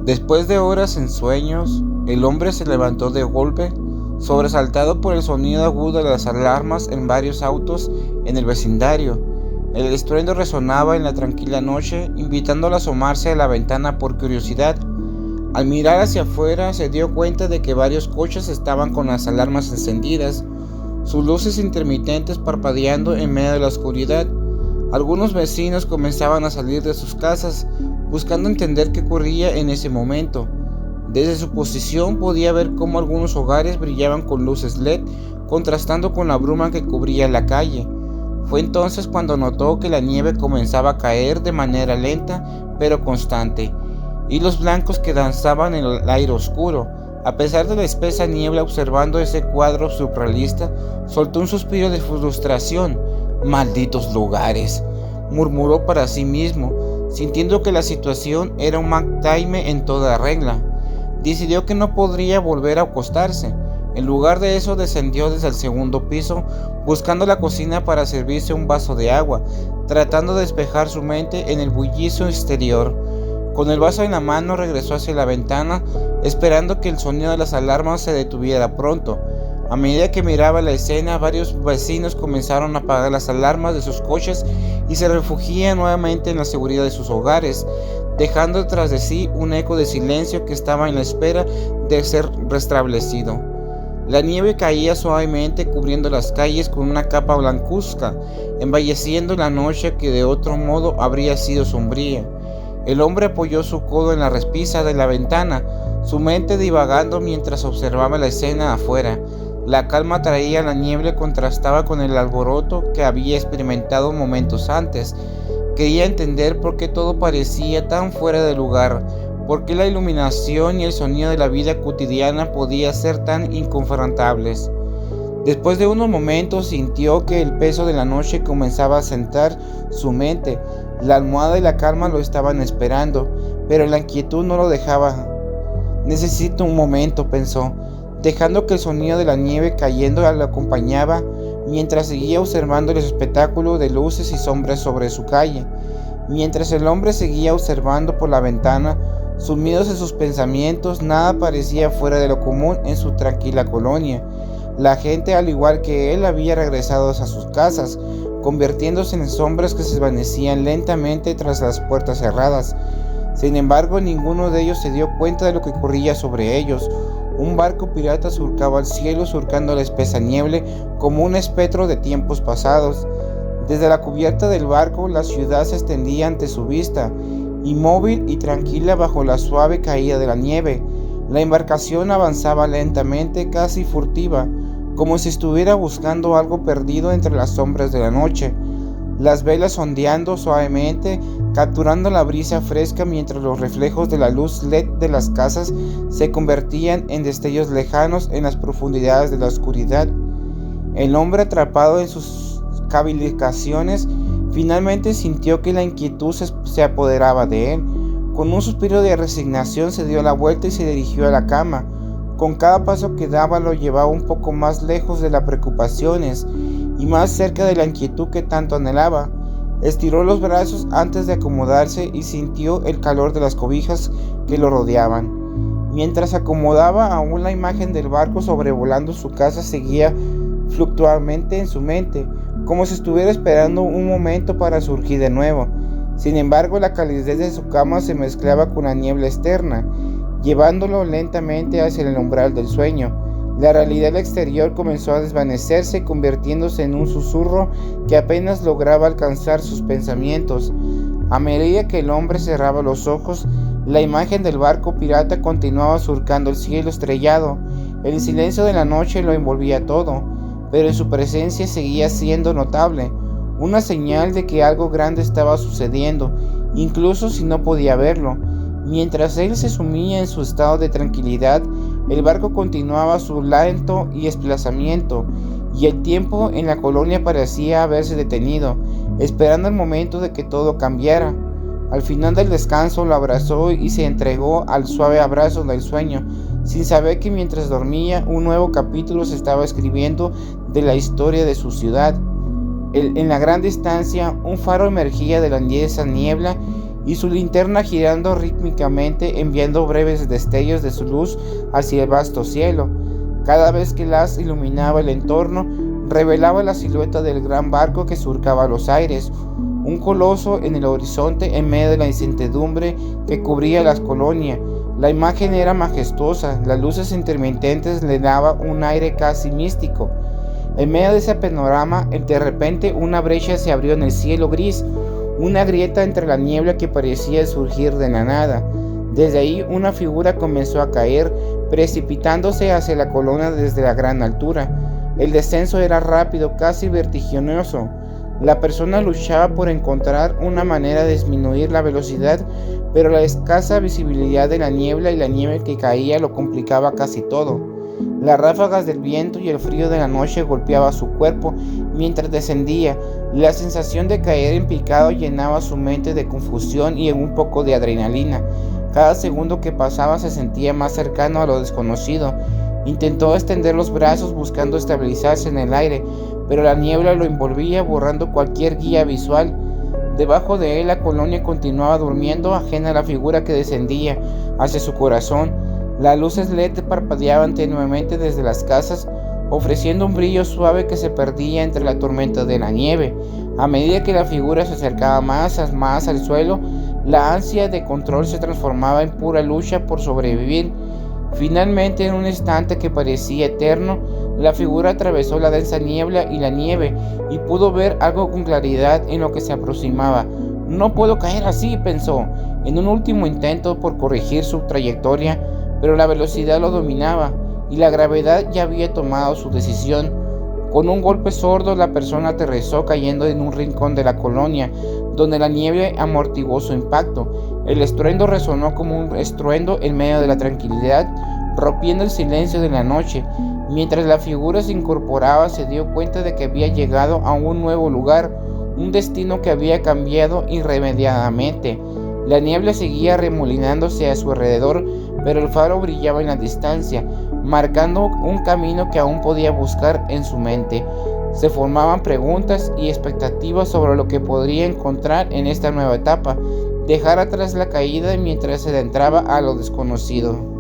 Después de horas en sueños, el hombre se levantó de golpe, sobresaltado por el sonido agudo de las alarmas en varios autos en el vecindario. El estruendo resonaba en la tranquila noche, invitándolo a asomarse a la ventana por curiosidad. Al mirar hacia afuera, se dio cuenta de que varios coches estaban con las alarmas encendidas, sus luces intermitentes parpadeando en medio de la oscuridad. Algunos vecinos comenzaban a salir de sus casas, buscando entender qué ocurría en ese momento. Desde su posición podía ver cómo algunos hogares brillaban con luces LED, contrastando con la bruma que cubría la calle. Fue entonces cuando notó que la nieve comenzaba a caer de manera lenta pero constante, hilos blancos que danzaban en el aire oscuro. A pesar de la espesa niebla, observando ese cuadro surrealista, soltó un suspiro de frustración. «Malditos lugares», murmuró para sí mismo, sintiendo que la situación era un McTime en toda regla. Decidió que no podría volver a acostarse. En lugar de eso, descendió desde el segundo piso, buscando la cocina para servirse un vaso de agua, tratando de despejar su mente en el bullicio exterior. Con el vaso en la mano, regresó hacia la ventana, esperando que el sonido de las alarmas se detuviera pronto. A medida que miraba la escena, varios vecinos comenzaron a apagar las alarmas de sus coches y se refugiaban nuevamente en la seguridad de sus hogares, dejando tras de sí un eco de silencio que estaba en la espera de ser restablecido. La nieve caía suavemente, cubriendo las calles con una capa blancuzca, embelleciendo la noche que de otro modo habría sido sombría. El hombre apoyó su codo en la repisa de la ventana, su mente divagando mientras observaba la escena afuera. La calma traía la niebla, contrastaba con el alboroto que había experimentado momentos antes. Quería entender por qué todo parecía tan fuera de lugar, por qué la iluminación y el sonido de la vida cotidiana podían ser tan inconfrontables. Después de unos momentos sintió que el peso de la noche comenzaba a sentar su mente. La almohada y la calma lo estaban esperando, pero la inquietud no lo dejaba. «Necesito un momento», pensó, dejando que el sonido de la nieve cayendo lo acompañaba mientras seguía observando el espectáculo de luces y sombras sobre su calle. Mientras el hombre seguía observando por la ventana, sumidos en sus pensamientos, nada parecía fuera de lo común en su tranquila colonia. La gente, al igual que él, había regresado a sus casas, convirtiéndose en sombras que se desvanecían lentamente tras las puertas cerradas. Sin embargo, ninguno de ellos se dio cuenta de lo que ocurría sobre ellos. Un barco pirata surcaba el cielo, surcando la espesa niebla como un espectro de tiempos pasados. Desde la cubierta del barco, la ciudad se extendía ante su vista, inmóvil y tranquila bajo la suave caída de la nieve. La embarcación avanzaba lentamente, casi furtiva, como si estuviera buscando algo perdido entre las sombras de la noche. Las velas ondeando suavemente, capturando la brisa fresca mientras los reflejos de la luz LED de las casas se convertían en destellos lejanos en las profundidades de la oscuridad. El hombre, atrapado en sus cavilaciones, finalmente sintió que la inquietud se apoderaba de él. Con un suspiro de resignación se dio la vuelta y se dirigió a la cama. Con cada paso que daba lo llevaba un poco más lejos de las preocupaciones y más cerca de la inquietud que tanto anhelaba. Estiró los brazos antes de acomodarse y sintió el calor de las cobijas que lo rodeaban. Mientras acomodaba, aún la imagen del barco sobrevolando su casa seguía fluctuante en su mente, como si estuviera esperando un momento para surgir de nuevo. Sin embargo, la calidez de su cama se mezclaba con la niebla externa, llevándolo lentamente hacia el umbral del sueño. La realidad exterior comenzó a desvanecerse, convirtiéndose en un susurro que apenas lograba alcanzar sus pensamientos. A medida que el hombre cerraba los ojos, la imagen del barco pirata continuaba surcando el cielo estrellado. El silencio de la noche lo envolvía todo, pero en su presencia seguía siendo notable, una señal de que algo grande estaba sucediendo, incluso si no podía verlo. Mientras él se sumía en su estado de tranquilidad, el barco continuaba su lento desplazamiento, y el tiempo en la colonia parecía haberse detenido, esperando el momento de que todo cambiara. Al final del descanso lo abrazó y se entregó al suave abrazo del sueño, sin saber que mientras dormía un nuevo capítulo se estaba escribiendo de la historia de su ciudad. En la gran distancia, un faro emergía de la densa niebla y su linterna girando rítmicamente, enviando breves destellos de su luz hacia el vasto cielo. Cada vez que el haz iluminaba el entorno, revelaba la silueta del gran barco que surcaba los aires, un coloso en el horizonte en medio de la incertidumbre que cubría las colonias. La imagen era majestuosa, las luces intermitentes le daban un aire casi místico. En medio de ese panorama, de repente una brecha se abrió en el cielo gris, una grieta entre la niebla que parecía surgir de la nada. Desde ahí una figura comenzó a caer, precipitándose hacia la colonia desde la gran altura. El descenso era rápido, casi vertiginoso. La persona luchaba por encontrar una manera de disminuir la velocidad, pero la escasa visibilidad de la niebla y la nieve que caía lo complicaba casi todo. Las ráfagas del viento y el frío de la noche golpeaban su cuerpo mientras descendía. La sensación de caer en picado llenaba su mente de confusión y un poco de adrenalina. Cada segundo que pasaba se sentía más cercano a lo desconocido. Intentó extender los brazos buscando estabilizarse en el aire, pero la niebla lo envolvía, borrando cualquier guía visual. Debajo de él la colonia continuaba durmiendo, ajena a la figura que descendía hacia su corazón. Las luces LED parpadeaban tenuemente desde las casas, ofreciendo un brillo suave que se perdía entre la tormenta de la nieve. A medida que la figura se acercaba más al suelo, la ansia de control se transformaba en pura lucha por sobrevivir. Finalmente, en un instante que parecía eterno, la figura atravesó la densa niebla y la nieve y pudo ver algo con claridad en lo que se aproximaba. No puedo caer así, pensó, en un último intento por corregir su trayectoria, pero la velocidad lo dominaba y la gravedad ya había tomado su decisión. Con un golpe sordo, la persona aterrizó cayendo en un rincón de la colonia, donde la nieve amortiguó su impacto. El estruendo resonó como un estruendo en medio de la tranquilidad, rompiendo el silencio de la noche. Mientras la figura se incorporaba, se dio cuenta de que había llegado a un nuevo lugar, un destino que había cambiado irremediablemente. La niebla seguía remolinándose a su alrededor, pero el faro brillaba en la distancia, marcando un camino que aún podía buscar en su mente. Se formaban preguntas y expectativas sobre lo que podría encontrar en esta nueva etapa, dejar atrás la caída mientras se adentraba a lo desconocido.